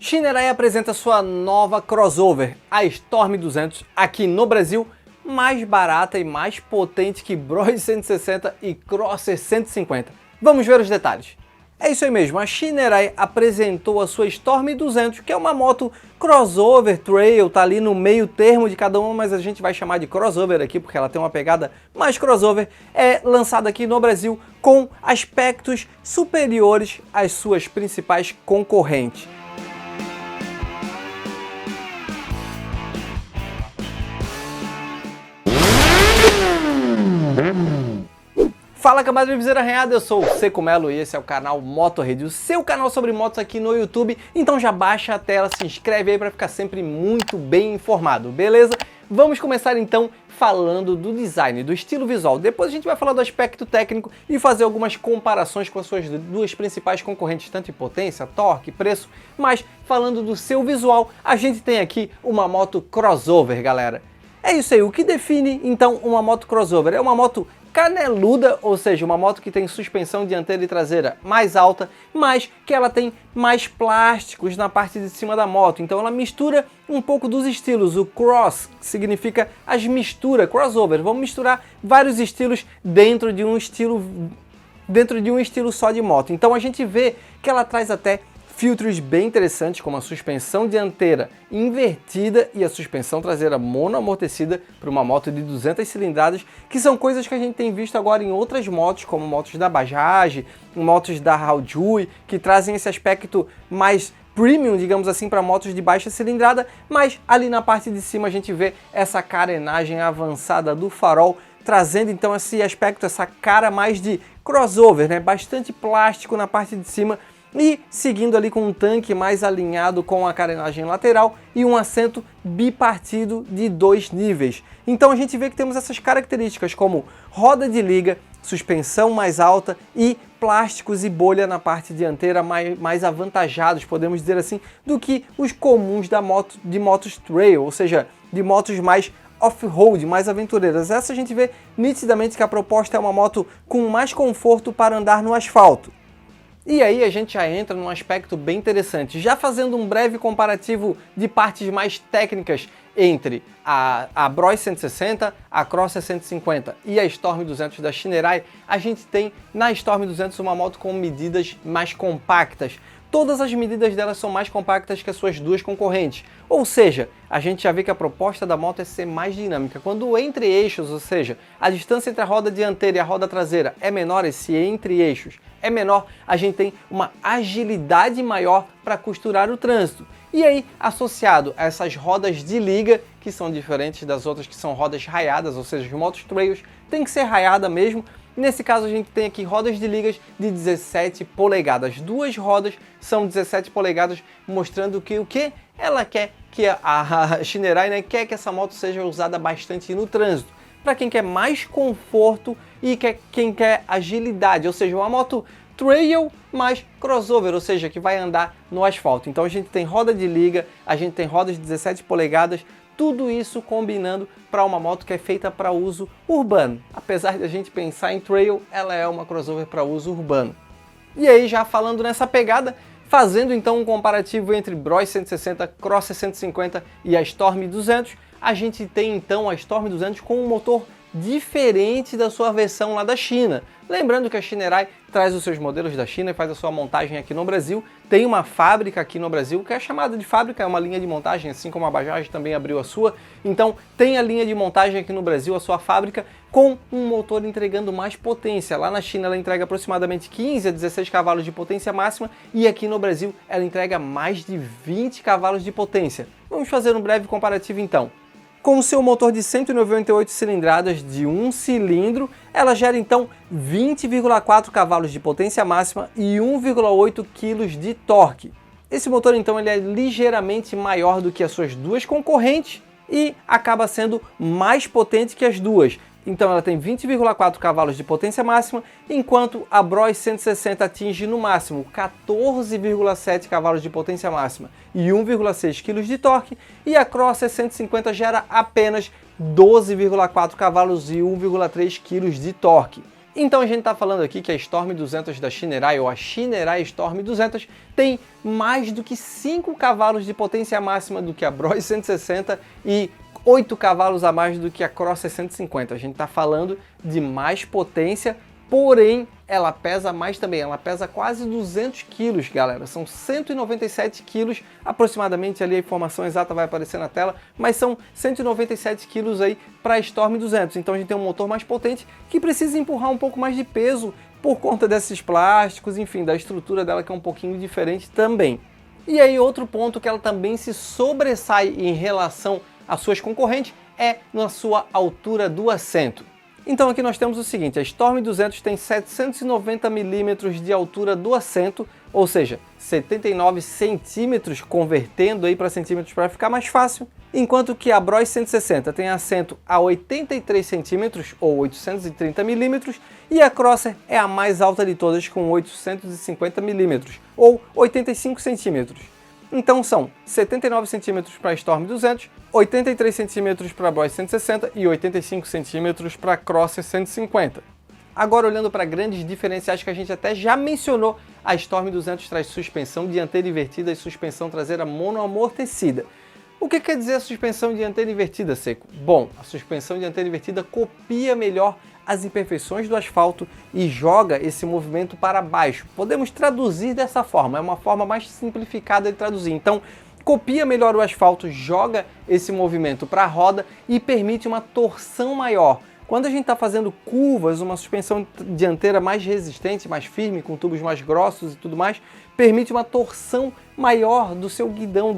Shinerai apresenta sua nova crossover, a Storm 200, aqui no Brasil, mais barata e mais potente que Bros 160 e Crosser 150. Vamos ver os detalhes. É isso aí mesmo, a Shinerai apresentou a sua Storm 200, que é uma moto crossover, trail, tá ali no meio termo de cada uma, mas a gente vai chamar de crossover aqui porque ela tem uma pegada mais crossover. É lançada aqui no Brasil com aspectos superiores às suas principais concorrentes. Fala, camada de viseira arranhada, eu sou o Seco Melo e esse é o canal Motorrad, o seu canal sobre motos aqui no YouTube. Então já baixa a tela, se inscreve aí para ficar sempre muito bem informado, beleza? Vamos começar então falando do design, do estilo visual. Depois a gente vai falar do aspecto técnico e fazer algumas comparações com as suas duas principais concorrentes, tanto em potência, torque, preço. Mas falando do seu visual, a gente tem aqui uma moto crossover, galera. É isso aí, o que define então uma moto crossover? É uma moto caneluda, ou seja, uma moto que tem suspensão dianteira e traseira mais alta, mas que ela tem mais plásticos na parte de cima da moto. Então ela mistura um pouco dos estilos. O cross significa as misturas, crossover. Vamos misturar vários estilos dentro de um estilo só de moto. Então a gente vê que ela traz até filtros bem interessantes, como a suspensão dianteira invertida e a suspensão traseira monoamortecida para uma moto de 200 cilindradas, que são coisas que a gente tem visto agora em outras motos, como motos da Bajaj, motos da Haojue, que trazem esse aspecto mais premium, digamos assim, para motos de baixa cilindrada, mas ali na parte de cima a gente vê essa carenagem avançada do farol, trazendo então esse aspecto, essa cara mais de crossover, né? Bastante plástico na parte de cima, e seguindo ali com um tanque mais alinhado com a carenagem lateral e um assento bipartido de 2 níveis. Então a gente vê que temos essas características como roda de liga, suspensão mais alta e plásticos e bolha na parte dianteira mais avantajados, podemos dizer assim, do que os comuns de motos trail, ou seja, de motos mais off-road, mais aventureiras. Essa a gente vê nitidamente que a proposta é uma moto com mais conforto para andar no asfalto. E aí a gente já entra num aspecto bem interessante, já fazendo um breve comparativo de partes mais técnicas entre a Bros 160, a Crosser 150 e a Storm 200 da Shinerai. A gente tem na Storm 200 uma moto com medidas mais compactas. Todas as medidas delas são mais compactas que as suas duas concorrentes. Ou seja, a gente já vê que a proposta da moto é ser mais dinâmica. Quando o entre-eixos, ou seja, a distância entre a roda dianteira e a roda traseira é menor, esse entre-eixos é menor, a gente tem uma agilidade maior para costurar o trânsito. E aí, associado a essas rodas de liga, que são diferentes das outras que são rodas raiadas, ou seja, os motos trails tem que ser raiada mesmo. Nesse caso a gente tem aqui rodas de ligas de 17 polegadas. Duas rodas são 17 polegadas, mostrando que o que ela quer, que a Shinerai, né, quer que essa moto seja usada bastante no trânsito. Para quem quer mais conforto e quem quer agilidade, ou seja, uma moto trail mais crossover, ou seja, que vai andar no asfalto. Então a gente tem roda de liga, a gente tem rodas de 17 polegadas, tudo isso combinando para uma moto que é feita para uso urbano. Apesar de a gente pensar em trail, ela é uma crossover para uso urbano. E aí, já falando nessa pegada, fazendo então um comparativo entre Bros 160, Crosser 150 e a Storm 200, a gente tem então a Storm 200 com um motor diferente da sua versão lá da China. Lembrando que a Shinerai traz os seus modelos da China e faz a sua montagem aqui no Brasil. Tem uma fábrica aqui no Brasil, que é chamada de fábrica, é uma linha de montagem, assim como a Bajaj também abriu a sua. Então tem a linha de montagem aqui no Brasil, a sua fábrica, com um motor entregando mais potência. Lá na China ela entrega aproximadamente 15 a 16 cavalos de potência máxima e aqui no Brasil ela entrega mais de 20 cavalos de potência. Vamos fazer um breve comparativo então. Com o seu motor de 198 cilindradas de um cilindro, ela gera então 20,4 cavalos de potência máxima e 1,8 kg de torque. Esse motor então ele é ligeiramente maior do que as suas duas concorrentes e acaba sendo mais potente que as duas. Então ela tem 20,4 cavalos de potência máxima, enquanto a Bros 160 atinge no máximo 14,7 cavalos de potência máxima e 1,6 kg de torque, e a Crosser 150 gera apenas 12,4 cavalos e 1,3 kg de torque. Então a gente está falando aqui que a Storm 200 da Shinerai, ou a Shinerai Storm 200, tem mais do que 5 cavalos de potência máxima do que a Bros 160 e 8 cavalos a mais do que a Cross 650. A gente está falando de mais potência, porém ela pesa mais também, ela pesa quase 200 quilos, galera. São 197 quilos, aproximadamente ali a informação exata vai aparecer na tela, mas são 197 quilos aí para a Storm 200. Então a gente tem um motor mais potente que precisa empurrar um pouco mais de peso por conta desses plásticos, enfim, da estrutura dela que é um pouquinho diferente também. E aí outro ponto que ela também se sobressai em relação às suas concorrentes é na sua altura do assento. Então aqui nós temos o seguinte, a Storm 200 tem 790 milímetros de altura do assento, ou seja, 79 centímetros, convertendo aí para centímetros para ficar mais fácil, enquanto que a Bros 160 tem assento a 83 centímetros, ou 830 milímetros, e a Crosser é a mais alta de todas com 850 milímetros, ou 85 centímetros. Então são 79 centímetros para a Storm 200, 83 centímetros para a Bros 160 e 85 centímetros para a Crosser 150. Agora olhando para grandes diferenciais que a gente até já mencionou, a Storm 200 traz suspensão dianteira invertida e suspensão traseira monoamortecida. O que quer dizer a suspensão dianteira invertida, Seco? Bom, a suspensão dianteira invertida copia melhor as imperfeições do asfalto e joga esse movimento para baixo. Podemos traduzir dessa forma, é uma forma mais simplificada de traduzir. Então, copia melhor o asfalto, joga esse movimento para a roda e permite uma torção maior. Quando a gente está fazendo curvas, uma suspensão dianteira mais resistente, mais firme, com tubos mais grossos e tudo mais, permite uma torção maior do seu guidão,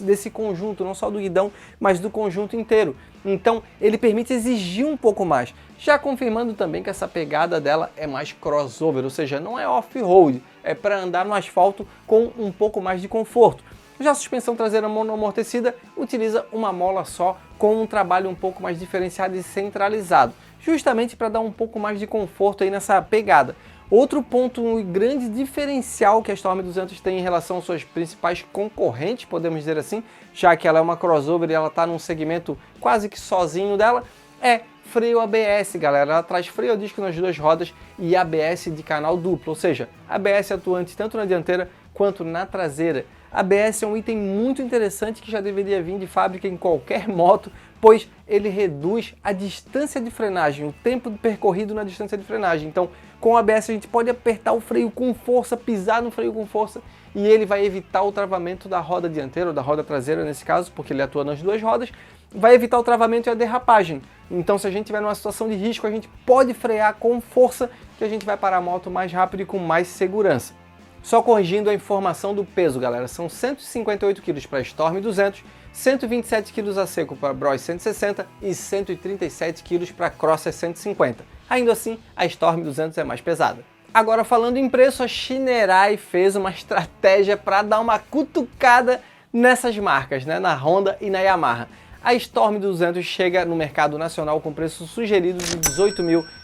desse conjunto, não só do guidão, mas do conjunto inteiro. Então, ele permite exigir um pouco mais, já confirmando também que essa pegada dela é mais crossover, ou seja, não é off-road, é para andar no asfalto com um pouco mais de conforto. Já a suspensão traseira monoamortecida utiliza uma mola só com um trabalho um pouco mais diferenciado e centralizado, justamente para dar um pouco mais de conforto aí nessa pegada. Outro ponto, um grande diferencial que a Storm 200 tem em relação às suas principais concorrentes, podemos dizer assim, já que ela é uma crossover e ela está num segmento quase que sozinho dela, é freio ABS, galera. Ela traz freio a disco nas duas rodas e ABS de canal duplo, ou seja, ABS atuante tanto na dianteira quanto na traseira. ABS é um item muito interessante que já deveria vir de fábrica em qualquer moto, pois ele reduz a distância de frenagem, o tempo percorrido na distância de frenagem. Então, com o ABS a gente pode apertar o freio com força, pisar no freio com força e ele vai evitar o travamento da roda dianteira ou da roda traseira nesse caso, porque ele atua nas duas rodas, vai evitar o travamento e a derrapagem. Então, se a gente estiver numa situação de risco, a gente pode frear com força que a gente vai parar a moto mais rápido e com mais segurança. Só corrigindo a informação do peso, galera, são 158 kg para a Storm 200, 127 kg a seco para a Bros 160 e 137 kg para a Crosser 150. Ainda assim, a Storm 200 é mais pesada. Agora, falando em preço, a Shinerai fez uma estratégia para dar uma cutucada nessas marcas, né, na Honda e na Yamaha. A Storm 200 chega no mercado nacional com preço sugerido de R$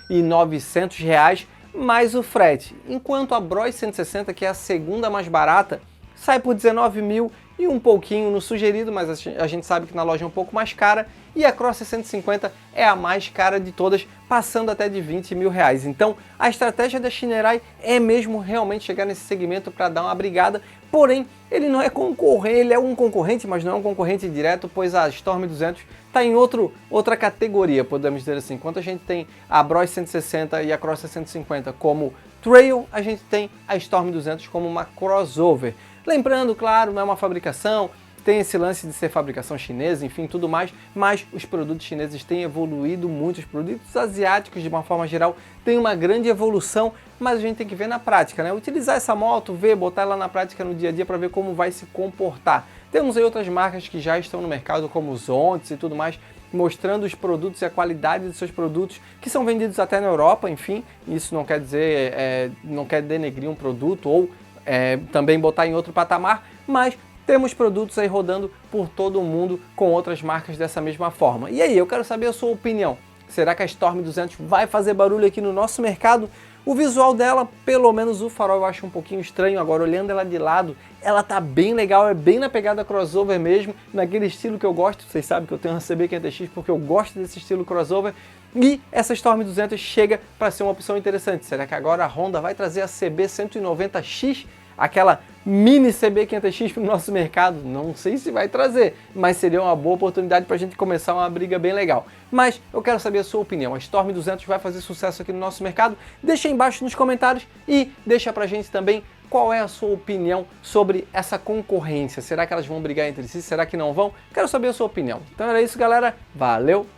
18.900, mais o frete, enquanto a Bros 160, que é a segunda mais barata, sai por 19 mil e um pouquinho no sugerido, mas a gente sabe que na loja é um pouco mais cara, e a Crosser 150 é a mais cara de todas, passando até de 20 mil reais. Então a estratégia da Shinerai é mesmo realmente chegar nesse segmento para dar uma brigada, porém ele não é concorrente, ele é um concorrente, mas não é um concorrente direto, pois a Storm 200 está em outra categoria, podemos dizer assim. Enquanto a gente tem a Bros 160 e a Crosser 150 como trail, a gente tem a Storm 200 como uma crossover. Lembrando, claro, não é uma fabricação, tem esse lance de ser fabricação chinesa, enfim, tudo mais, mas os produtos chineses têm evoluído muito, os produtos asiáticos, de uma forma geral, têm uma grande evolução, mas a gente tem que ver na prática, né? Utilizar essa moto, botar ela na prática no dia a dia para ver como vai se comportar. Temos aí outras marcas que já estão no mercado, como os Onix e tudo mais, mostrando os produtos e a qualidade dos seus produtos, que são vendidos até na Europa, enfim, isso não quer dizer, não quer denegrir um produto ou também botar em outro patamar, mas temos produtos aí rodando por todo o mundo com outras marcas dessa mesma forma. E aí, eu quero saber a sua opinião. Será que a Storm 200 vai fazer barulho aqui no nosso mercado? O visual dela, pelo menos o farol eu acho um pouquinho estranho, agora olhando ela de lado, ela tá bem legal, é bem na pegada crossover mesmo, naquele estilo que eu gosto. Vocês sabem que eu tenho uma CB500X porque eu gosto desse estilo crossover. E essa Storm 200 chega para ser uma opção interessante. Será que agora a Honda vai trazer a CB190X, aquela mini CB500X para o nosso mercado? Não sei se vai trazer, mas seria uma boa oportunidade para a gente começar uma briga bem legal. Mas eu quero saber a sua opinião. A Storm 200 vai fazer sucesso aqui no nosso mercado? Deixa aí embaixo nos comentários e deixa para a gente também qual é a sua opinião sobre essa concorrência. Será que elas vão brigar entre si? Será que não vão? Quero saber a sua opinião. Então era isso, galera. Valeu!